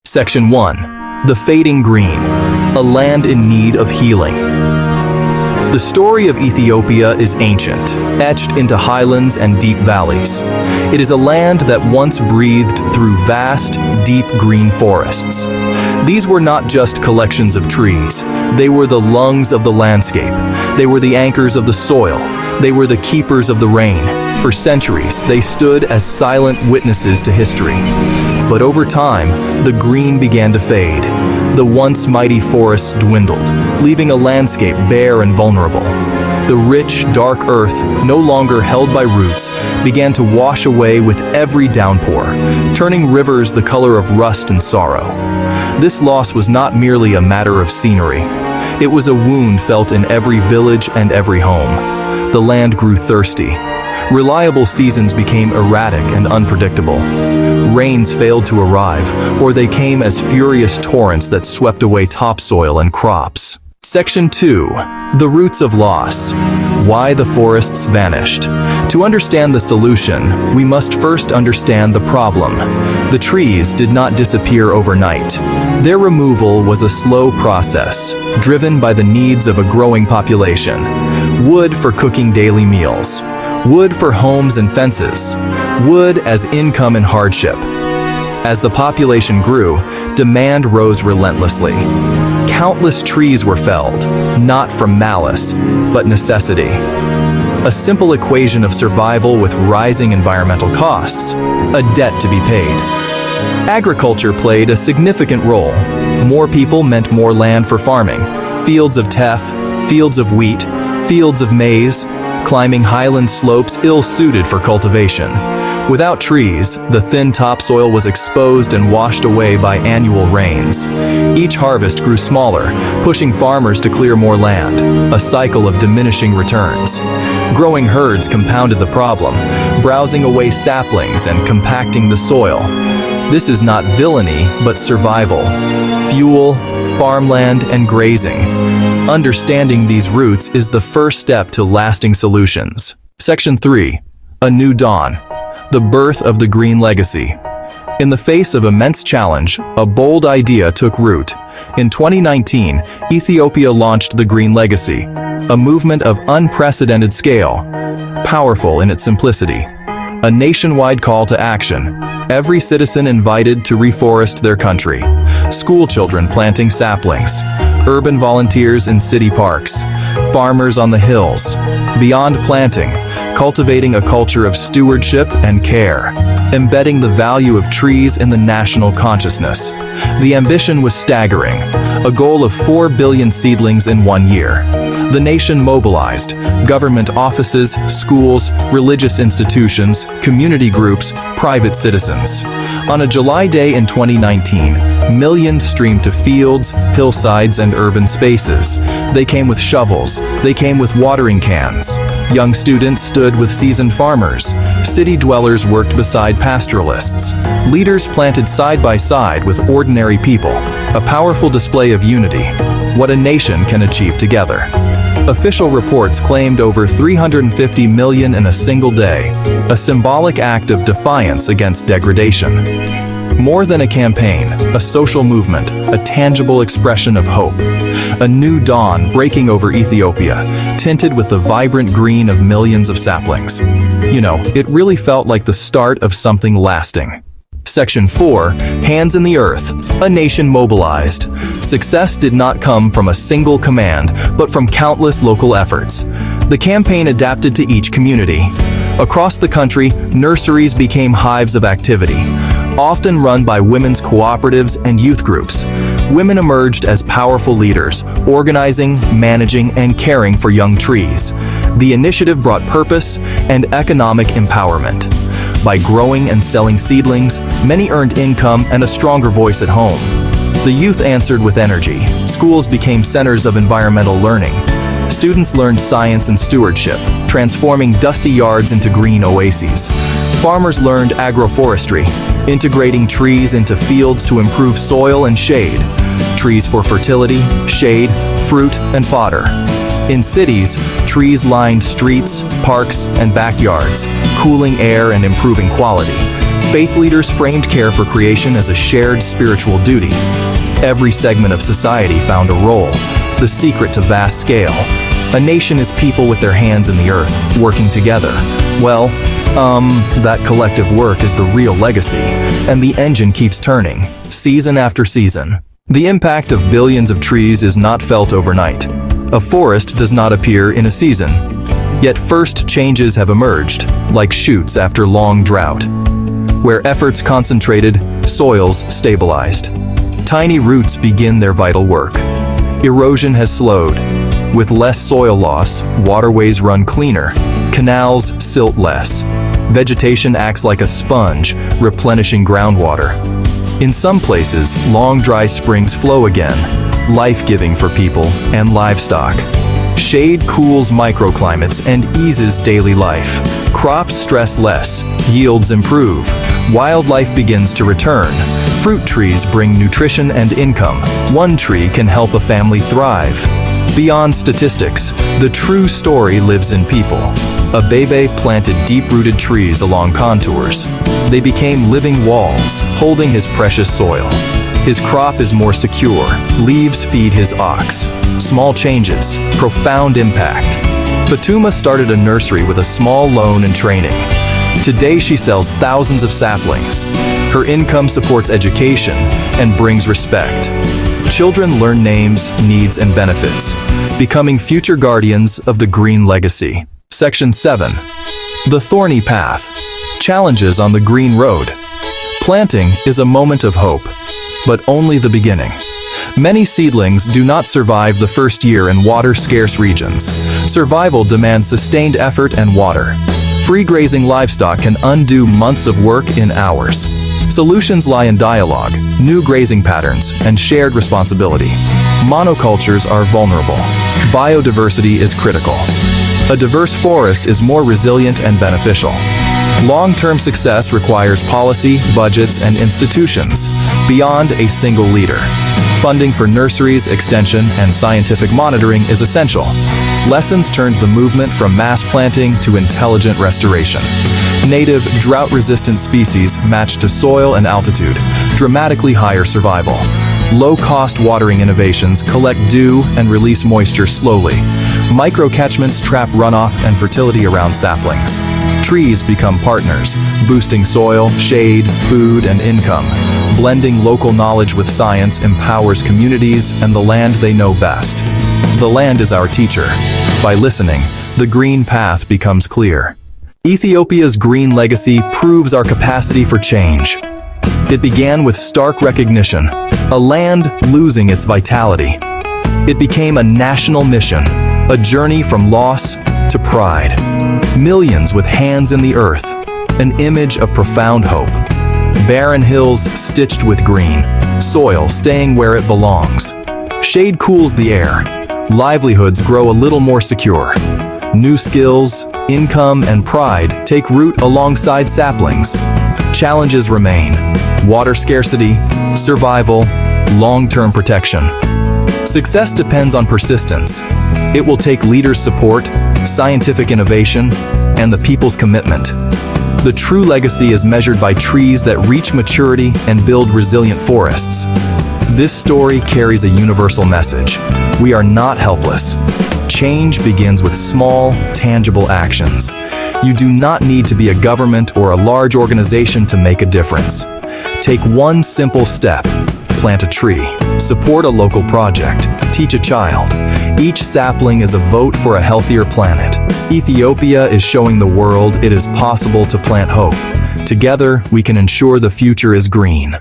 Section 1. The Fading Green, a land in need of healing. The story of Ethiopia is ancient, etched into highlands and deep valleys. It is a land that once breathed through vast, deep green forests. These were not just collections of trees. They were the lungs of the landscape. They were the anchors of the soil. They were the keepers of the rain. For centuries, they stood as silent witnesses to history. But over time, the green began to fade. The once mighty forests dwindled, leaving a landscape bare and vulnerable. The rich, dark earth, no longer held by roots, began to wash away with every downpour, turning rivers the color of rust and sorrow. This loss was not merely a matter of scenery. It was a wound felt in every village and every home. The land grew thirsty. Reliable seasons became erratic and unpredictable. Rains failed to arrive, or they came as furious torrents that swept away topsoil and crops. Section 2. The Roots of Loss. Why the forests vanished. To understand the solution, we must first understand the problem. The trees did not disappear overnight. Their removal was a slow process, driven by the needs of a growing population. Wood for cooking daily meals. Wood for homes and fences. Wood as income in hardship. As the population grew, demand rose relentlessly. Countless trees were felled, not from malice, but necessity. A simple equation of survival with rising environmental costs, a debt to be paid. Agriculture played a significant role. More people meant more land for farming. Fields of teff, fields of wheat, fields of maize, climbing highland slopes ill-suited for cultivation. Without trees, the thin topsoil was exposed and washed away by annual rains. Each harvest grew smaller, pushing farmers to clear more land, a cycle of diminishing returns. Growing herds compounded the problem, browsing away saplings and compacting the soil. This is not villainy, but survival. Fuel, farmland, and grazing. Understanding these roots is the first step to lasting solutions. Section 3. A New Dawn. The birth of the green legacy. In the face of immense challenge, a bold idea took root. In 2019, Ethiopia launched the Green Legacy, a movement of unprecedented scale, powerful in its simplicity. A nationwide call to action. Every citizen invited to reforest their country. School children planting saplings. Urban volunteers in city parks. Farmers on the hills. Beyond planting, cultivating a culture of stewardship and care. Embedding the value of trees in the national consciousness. The ambition was staggering. A goal of 4 billion seedlings in 1 year. The nation mobilized. Government offices, schools, religious institutions, community groups, private citizens. On a July day in 2019, millions streamed to fields, hillsides, and urban spaces. They came with shovels. They came with watering cans. Young students stood with seasoned farmers. City dwellers worked beside pastoralists. Leaders planted side by side with ordinary people. A powerful display of unity. What a nation can achieve together. Official reports claimed over 350 million in a single day, a symbolic act of defiance against degradation. More than a campaign, a social movement, a tangible expression of hope. A new dawn breaking over Ethiopia, tinted with the vibrant green of millions of saplings. It really felt like the start of something lasting. Section 4. Hands in the Earth. A nation mobilized. Success did not come from a single command, but from countless local efforts. The campaign adapted to each community. Across the country, nurseries became hives of activity, often run by women's cooperatives and youth groups. Women emerged as powerful leaders, organizing, managing, and caring for young trees. The initiative brought purpose and economic empowerment. By growing and selling seedlings, many earned income and a stronger voice at home. The youth answered with energy. Schools became centers of environmental learning. Students learned science and stewardship, transforming dusty yards into green oases. Farmers learned agroforestry, integrating trees into fields to improve soil and shade. Trees for fertility, shade, fruit, and fodder. In cities, trees lined streets, parks, and backyards, cooling air and improving quality. Faith leaders framed care for creation as a shared spiritual duty. Every segment of society found a role, the secret to vast scale. A nation is people with their hands in the earth, working together. Well, that collective work is the real legacy, and the engine keeps turning, season after season. The impact of billions of trees is not felt overnight. A forest does not appear in a season. Yet first changes have emerged, like shoots after long drought. Where efforts concentrated, soils stabilized. Tiny roots begin their vital work. Erosion has slowed. With less soil loss, waterways run cleaner, canals silt less. Vegetation acts like a sponge, replenishing groundwater. In some places, long dry springs flow again, life-giving for people and livestock. Shade cools microclimates and eases daily life. Crops stress less, yields improve. Wildlife begins to return. Fruit trees bring nutrition and income. One tree can help a family thrive. Beyond statistics, the true story lives in people. Abebe planted deep-rooted trees along contours. They became living walls, holding his precious soil. His crop is more secure, leaves feed his ox. Small changes, profound impact. Fatuma started a nursery with a small loan and training. Today she sells thousands of saplings. Her income supports education and brings respect. Children learn names, needs, and benefits, becoming future guardians of the green legacy. Section 7. The Thorny Path. Challenges on the Green Road. Planting is a moment of hope, but only the beginning. Many seedlings do not survive the first year in water-scarce regions. Survival demands sustained effort and water. Free grazing livestock can undo months of work in hours. Solutions lie in dialogue, new grazing patterns, and shared responsibility. Monocultures are vulnerable. Biodiversity is critical. A diverse forest is more resilient and beneficial. Long-term success requires policy, budgets, and institutions beyond a single leader. Funding for nurseries, extension, and scientific monitoring is essential. Lessons turned the movement from mass planting to intelligent restoration. Native, drought-resistant species matched to soil and altitude, dramatically higher survival. Low-cost watering innovations collect dew and release moisture slowly. Microcatchments trap runoff and fertility around saplings. Trees become partners, boosting soil, shade, food, and income. Blending local knowledge with science empowers communities and the land they know best. The land is our teacher. By listening, the green path becomes clear. Ethiopia's green legacy proves our capacity for change. It began with stark recognition, a land losing its vitality. It became a national mission, a journey from loss to pride. Millions with hands in the earth, an image of profound hope. Barren hills stitched with green, soil staying where it belongs. Shade cools the air. Livelihoods grow a little more secure. New skills, income, and pride take root alongside saplings. Challenges remain: water scarcity, survival, long-term protection. Success depends on persistence. It will take leaders' support, scientific innovation, and the people's commitment. The true legacy is measured by trees that reach maturity and build resilient forests. This story carries a universal message. We are not helpless. Change begins with small, tangible actions. You do not need to be a government or a large organization to make a difference. Take one simple step. Plant a tree. Support a local project. Teach a child. Each sapling is a vote for a healthier planet. Ethiopia is showing the world it is possible to plant hope. Together, we can ensure the future is green.